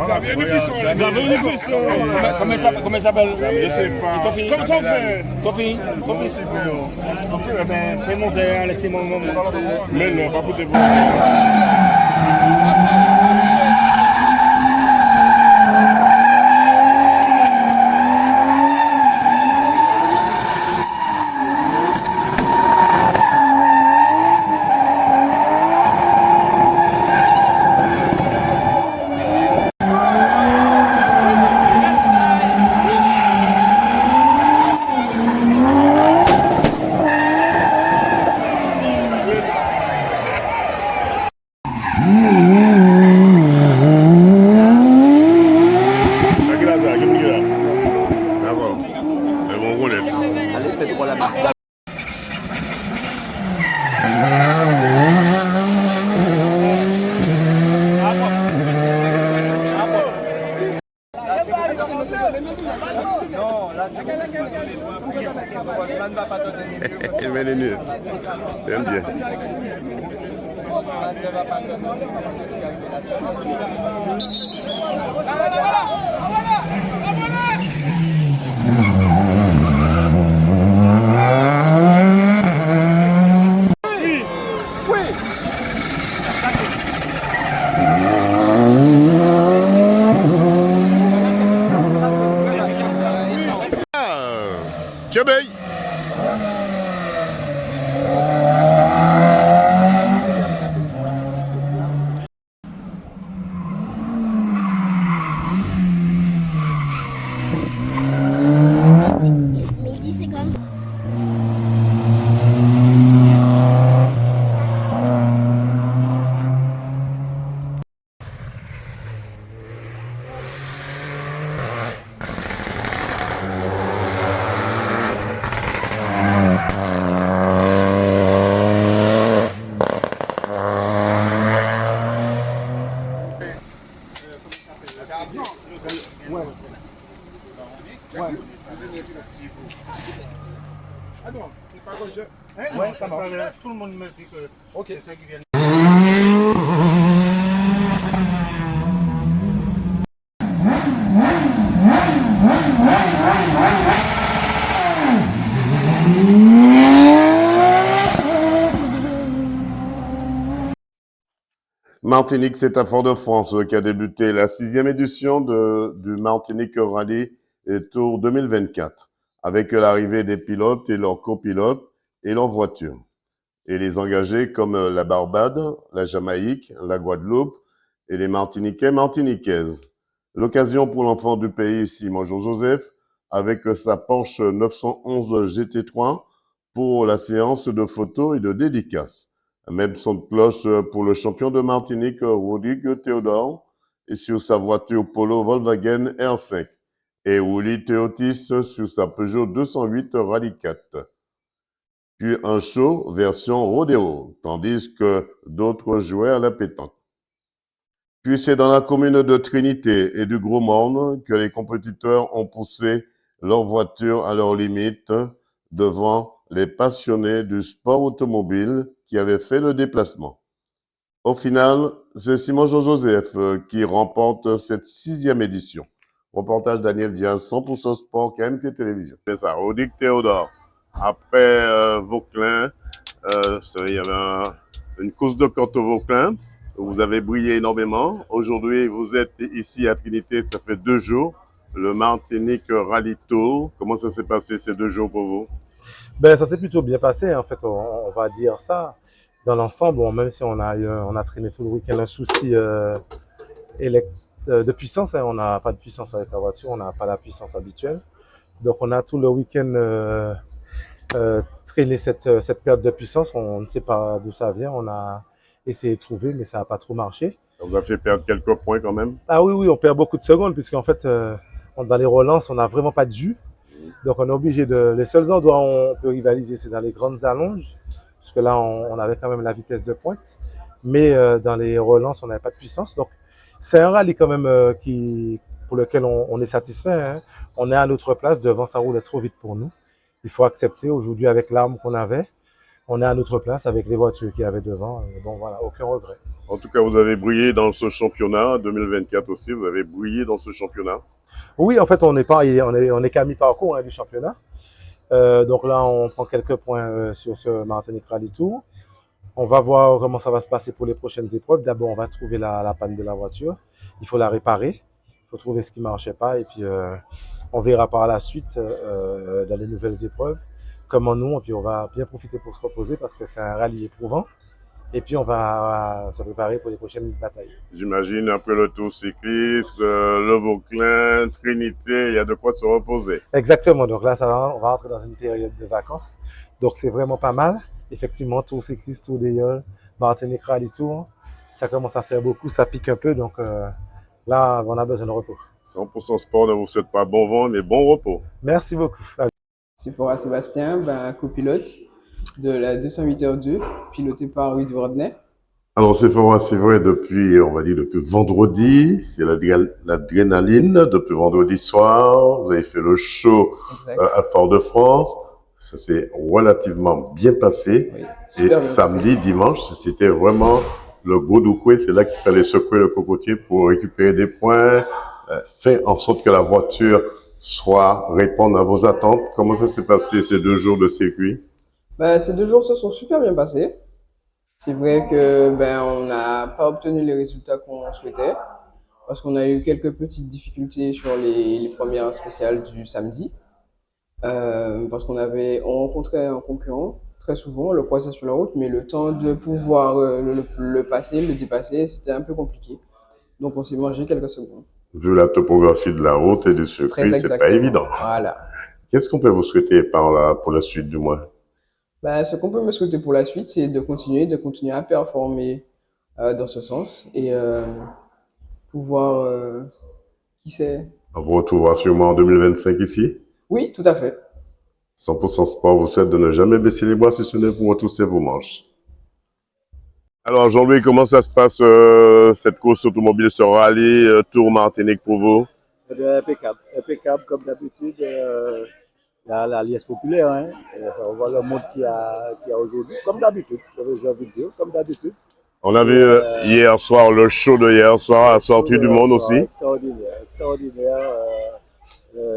Xavier Nufisson. Comment il s'appelle? Je sais pas. Comment ça fait? Tofi. Fais monter, laissez-moi. Mais non, pas foutez-vous. Il met les nuits. J'aime bien. Tchébey. Ouais, ça marche. Tout le monde me dit que c'est ça qui vient. Martinique, c'est à Fort-de-France qui a débuté la 6e édition du Martinique Rallye Tour 2024, avec l'arrivée des pilotes et leurs copilotes et leurs voitures. Et les engagés comme la Barbade, la Jamaïque, la Guadeloupe et les Martiniquais, Martiniquaises. L'occasion pour l'enfant du pays, Simon Joseph, avec sa Porsche 911 GT3 pour la séance de photos et de dédicaces. Même son de cloche pour le champion de Martinique, Rodrigue Théodore, et sur sa voiture Polo Volkswagen R5. Et Willy Théotis sur sa Peugeot 208 Rallye 4. Puis un show version rodéo, tandis que d'autres jouaient à la pétanque. Puis c'est dans la commune de Trinité et du Gros Morne que les compétiteurs ont poussé leur voiture à leurs limites devant les passionnés du sport automobile qui avaient fait le déplacement. Au final, c'est Simon Joseph qui remporte cette 6e édition. Reportage Daniel Diaz, 100% Sport, KMT Télévision. C'est ça, Rodrigue Théodore. Après Vauclin, il y avait une course de côte au Vauclin. Vous avez brillé énormément. Aujourd'hui, vous êtes ici à Trinité, ça fait 2 jours. Le Martinique Rallye Tour. Comment ça s'est passé ces 2 jours pour vous? Ben, ça s'est plutôt bien passé, en fait, on va dire ça. Dans l'ensemble, bon, même si on a traîné tout le week-end un souci de puissance, hein, on n'a pas de puissance avec la voiture, on n'a pas la puissance habituelle. Donc, on a tout le week-end traîné cette perte de puissance. On ne sait pas d'où ça vient. On a essayé de trouver, mais ça n'a pas trop marché. Ça vous a fait perdre quelques points quand même? Ah oui, on perd beaucoup de secondes, puisqu'en fait, dans les relances, on n'a vraiment pas de jus. Donc, on est obligé de... Les seuls endroits où on peut rivaliser, c'est dans les grandes allonges, parce que là, on avait quand même la vitesse de pointe. Mais dans les relances, on n'avait pas de puissance. Donc, c'est un rallye quand même pour lequel on est satisfait. Hein. On est à notre place, devant, ça roule trop vite pour nous. Il faut accepter aujourd'hui avec l'arme qu'on avait. On est à notre place avec les voitures qu'il y avait devant. Bon, voilà, aucun regret. En tout cas, vous avez brillé dans ce championnat 2024 aussi. Vous avez brillé dans ce championnat. Oui, en fait, on est qu'à mi-parcours du championnat. Donc là, on prend quelques points sur ce Martinique Rally Tour. On va voir comment ça va se passer pour les prochaines épreuves. D'abord, on va trouver la panne de la voiture. Il faut la réparer. Il faut trouver ce qui ne marchait pas. Et puis, on verra par la suite dans les nouvelles épreuves comment nous, et puis on va bien profiter pour se reposer parce que c'est un rallye éprouvant. Et puis, on va se préparer pour les prochaines batailles. J'imagine, après le Tour cycliste, le Vauclin, Trinité, il y a de quoi se reposer. Exactement. Donc là, on va entrer dans une période de vacances. Donc, c'est vraiment pas mal. Effectivement, Tour cycliste, Tour des Yoles, Martinique Rally Tour, ça commence à faire beaucoup, ça pique un peu. Donc là, on a besoin de repos. 100% Sport ne vous souhaite pas bon vent, mais bon repos. Merci beaucoup. Sephora Sébastien, copilote de la 208h2, pilotée par Rudy Rodney. Alors, c'est vrai, depuis, on va dire, depuis vendredi, c'est l'adrénaline. Depuis vendredi soir, vous avez fait le show à Fort-de-France. Ça s'est relativement bien passé. Oui, et samedi, dimanche, c'était vraiment le gros doucoué. C'est là qu'il fallait secouer le cocotier pour récupérer des points, faire en sorte que la voiture réponde à vos attentes. Comment ça s'est passé ces 2 jours de circuit? Ces 2 jours se sont super bien passés. C'est vrai que on n'a pas obtenu les résultats qu'on souhaitait parce qu'on a eu quelques petites difficultés sur les premières spéciales du samedi. Parce qu'on rencontrait un concurrent très souvent, on le croisait sur la route, mais le temps de pouvoir le passer, le dépasser, c'était un peu compliqué. Donc on s'est mangé quelques secondes. Vu la topographie de la route et du circuit, c'est pas évident. Voilà. Qu'est-ce qu'on peut vous souhaiter pour la suite du mois? Ce qu'on peut me souhaiter pour la suite, c'est de continuer à performer dans ce sens et pouvoir, qui sait? On vous retrouvera sûrement en 2025 ici? Oui, tout à fait. 100% Sport vous souhaite de ne jamais baisser les bras si ce n'est pour retrousser vos manches. Alors Jean-Louis, comment ça se passe cette course automobile, ce rallye Tour Martinique pour vous? Eh bien, impeccable comme d'habitude. La liesse populaire, hein. On voit le monde qu'il y a aujourd'hui, comme d'habitude, j'ai envie de dire, comme d'habitude. On a vu hier soir, le show de hier soir, a sorti du monde aussi. Extraordinaire.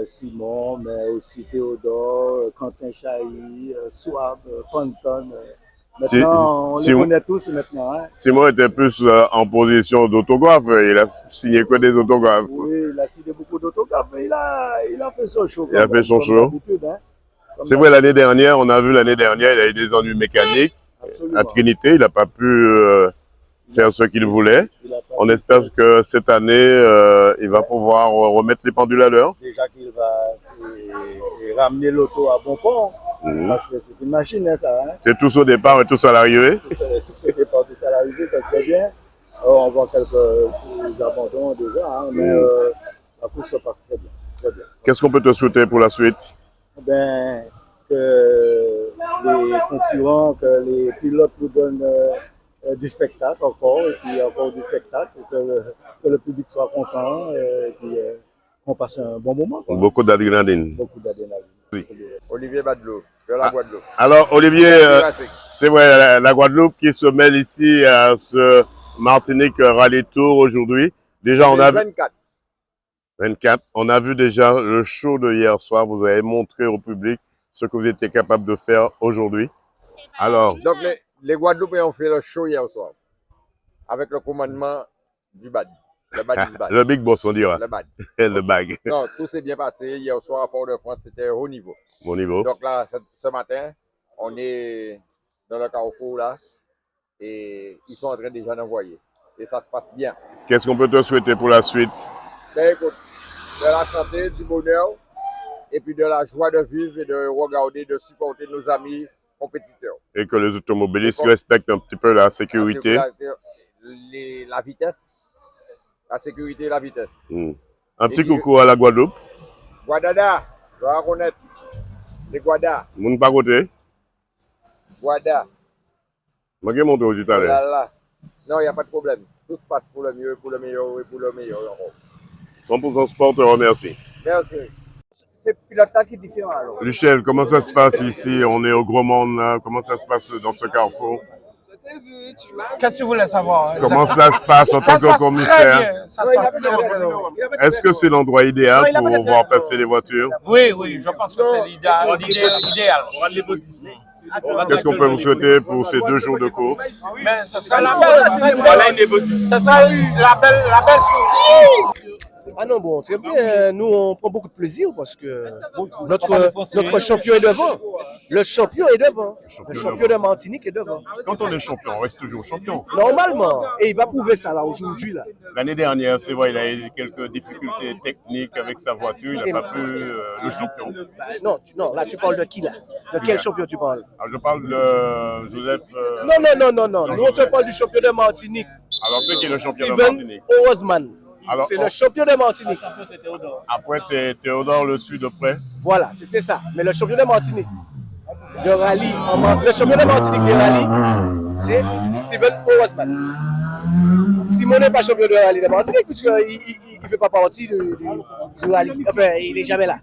Simon, mais aussi Théodore, Quentin Chahi, Souab, Panton. Maintenant, on les connaît tous maintenant. Hein. Simon était plus en position d'autographe, il a signé que des autographes. Oui, il a signé beaucoup d'autographes, mais il a fait son show. Il a fait son show. Hein. C'est vrai, l'année dernière, on a vu il a eu des ennuis mécaniques. Absolument. À Trinité, il n'a pas pu faire ce qu'il voulait. On espère que cette année, il va pouvoir remettre les pendules à l'heure. Déjà qu'il va ramener l'auto à bon port, parce que c'est une machine, hein, ça. Hein. C'est tous au départ et tous à l'arrivée. Tous au départ, tous à l'arrivée, ça serait bien. On voit quelques abandons déjà, hein, mais la course se passe très bien. Très bien. Qu'est-ce qu'on peut te souhaiter pour la suite? Que les concurrents, que les pilotes nous donnent du spectacle encore, et puis encore du spectacle, que le public soit content, et puis qu'on passe un bon moment. Quoi. Beaucoup d'adrénaline. Beaucoup d'adrénaline. Oui. Olivier Badlou, de la Guadeloupe. Alors Olivier, c'est vrai, la Guadeloupe qui se mêle ici à ce Martinique Rally Tour aujourd'hui. Déjà, on a 24. On a vu déjà le show de hier soir. Vous avez montré au public ce que vous étiez capable de faire aujourd'hui. Alors, donc les Guadeloupéens ont fait le show hier soir avec le commandement du BAD. Le BAD is bad. Le big boss, on dira. Le BAD. Le bag. Non, tout s'est bien passé. Hier soir à Fort-de-France, c'était haut niveau. Bon niveau. Donc là, ce matin, on est dans le carrefour là et ils sont en train déjà d'envoyer. Et ça se passe bien. Qu'est-ce qu'on peut te souhaiter pour la suite? Écoute, de la santé, du bonheur et puis de la joie de vivre et de regarder, de supporter nos amis compétiteurs. Et que les automobilistes respectent un petit peu la sécurité. La vitesse. La sécurité et la vitesse. Un petit coucou à la Guadeloupe. Guadada, je dois reconnaître. C'est Guada. Moun pas côté. Guada. Je vais monter au tout à l'heure. Non, il n'y a pas de problème. Tout se passe pour le mieux, pour le meilleur et pour le meilleur. 100% Sport te remercie. Merci. c'est pilotage qui est différent alors. Michel, comment ça se passe ici? On est au Gros Monde, là. Comment ça se passe dans ce carrefour? Qu'est-ce que tu voulais savoir? Comment ça se passe en tant que commissaire? Ça se passe très bien. Est-ce que c'est l'endroit idéal pour voir passer les voitures? Oui, oui, je pense que c'est l'idéal. Qu'est-ce qu'on peut vous souhaiter pour ces 2 jours de course? Mais ce sera la belle chose. Ah non, bon, très bien. Nous, on prend beaucoup de plaisir parce que notre champion est devant. Le champion est devant. Le champion de Martinique est devant. Quand on est champion, on reste toujours champion. Normalement. Et il va prouver ça là aujourd'hui. Là. L'année dernière, c'est vrai, il a eu quelques difficultés techniques avec sa voiture. Il n'a pas pu le champion. Non, là, tu parles de qui là? De quel champion tu parles? Alors, je parle de Joseph. Non. Nous, on te parle du champion de Martinique. Alors, c'est qui est le champion de Steven Martinique? Osman. Alors, c'est le champion de Martinique. Après, Théodore le suit de près. Voilà, c'était ça. Mais le champion de Martinique de rallye, le champion de Martinique de rallye, c'est Steven Osman. Simon n'est pas champion de rallye de Martinique puisqu'il ne fait pas partie du rallye. Enfin, il n'est jamais là.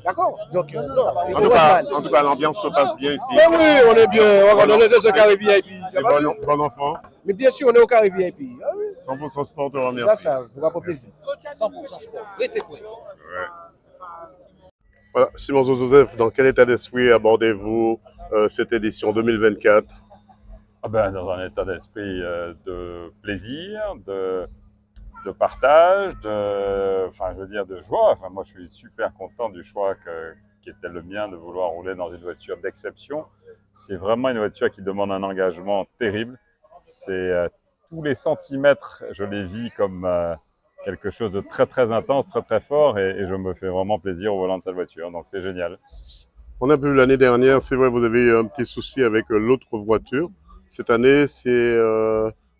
D'accord. Donc, non, c'est Osman. En tout cas, l'ambiance se passe bien ici. Mais oui, on est bien. On est au carré VIP. C'est bon enfant. Mais bien sûr, on est au carré VIP. Ah oui. 100% sport, te remercie. Ça vous va pas plaisir. 100% sport. Voilà. Simon Joseph, dans quel état d'esprit abordez-vous cette édition 2024? Dans un état d'esprit de plaisir, de partage, de joie. Enfin, moi, je suis super content du choix qui était le mien de vouloir rouler dans une voiture d'exception. C'est vraiment une voiture qui demande un engagement terrible. C'est tous les centimètres, je les vis comme quelque chose de très très intense, très très fort, et je me fais vraiment plaisir au volant de cette voiture. Donc c'est génial. On a vu l'année dernière, c'est vrai, vous avez eu un petit souci avec l'autre voiture. Cette année, c'est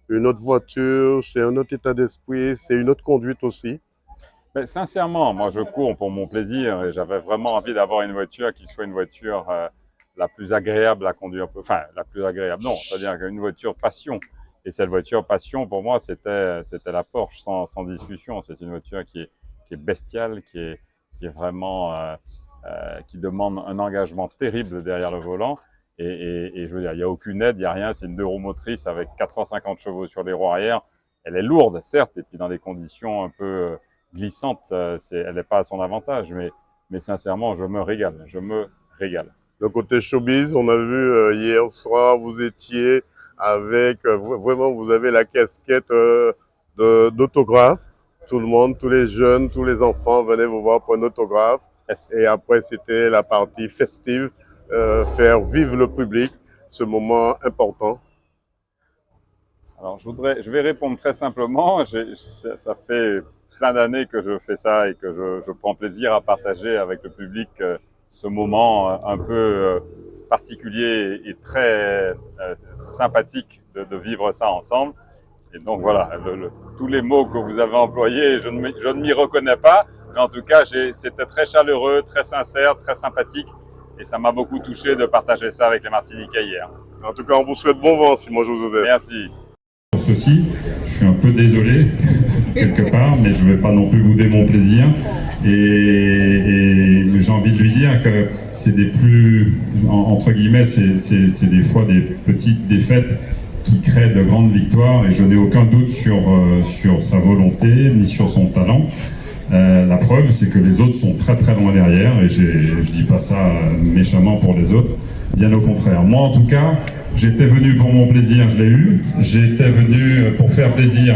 une autre voiture, c'est un autre état d'esprit, c'est une autre conduite aussi. Mais sincèrement, moi je cours pour mon plaisir et j'avais vraiment envie d'avoir une voiture qui soit une voiture la plus agréable à conduire. Enfin, la plus agréable, non, c'est-à-dire une voiture passion. Et cette voiture passion, pour moi, c'était la Porsche, sans discussion. C'est une voiture qui est bestiale, qui est vraiment, qui demande un engagement terrible derrière le volant. Et je veux dire, il n'y a aucune aide, il n'y a rien. C'est une 2 roues motrices avec 450 chevaux sur les roues arrière. Elle est lourde, certes, et puis dans des conditions un peu glissantes, elle n'est pas à son avantage. Mais sincèrement, je me régale. Le côté showbiz, on a vu hier soir, vous étiez avec, vraiment, vous avez la casquette d'autographe. Tout le monde, tous les jeunes, tous les enfants venaient vous voir pour un autographe. Et après, c'était la partie festive, faire vivre le public, ce moment important. Alors, je vais répondre très simplement. Ça fait plein d'années que je fais ça et que je prends plaisir à partager avec le public ce moment un peu particulier et très sympathique de vivre ça ensemble. Et donc voilà, tous les mots que vous avez employés, je ne m'y reconnais pas. Mais en tout cas, c'était très chaleureux, très sincère, très sympathique. Et ça m'a beaucoup touché de partager ça avec les Martiniquais hier. En tout cas, on vous souhaite bon vent, Simon Joseph. Merci. Ceci, je suis un peu désolé, quelque part, mais je ne vais pas non plus bouder mon plaisir. Et j'ai envie de lui dire que c'est des plus, entre guillemets, c'est des fois des petites défaites qui créent de grandes victoires, et je n'ai aucun doute sur sa volonté ni sur son talent. La preuve, c'est que les autres sont très très loin derrière, et je ne dis pas ça méchamment pour les autres, bien au contraire. Moi en tout cas, j'étais venu pour mon plaisir, je l'ai eu, j'étais venu pour faire plaisir.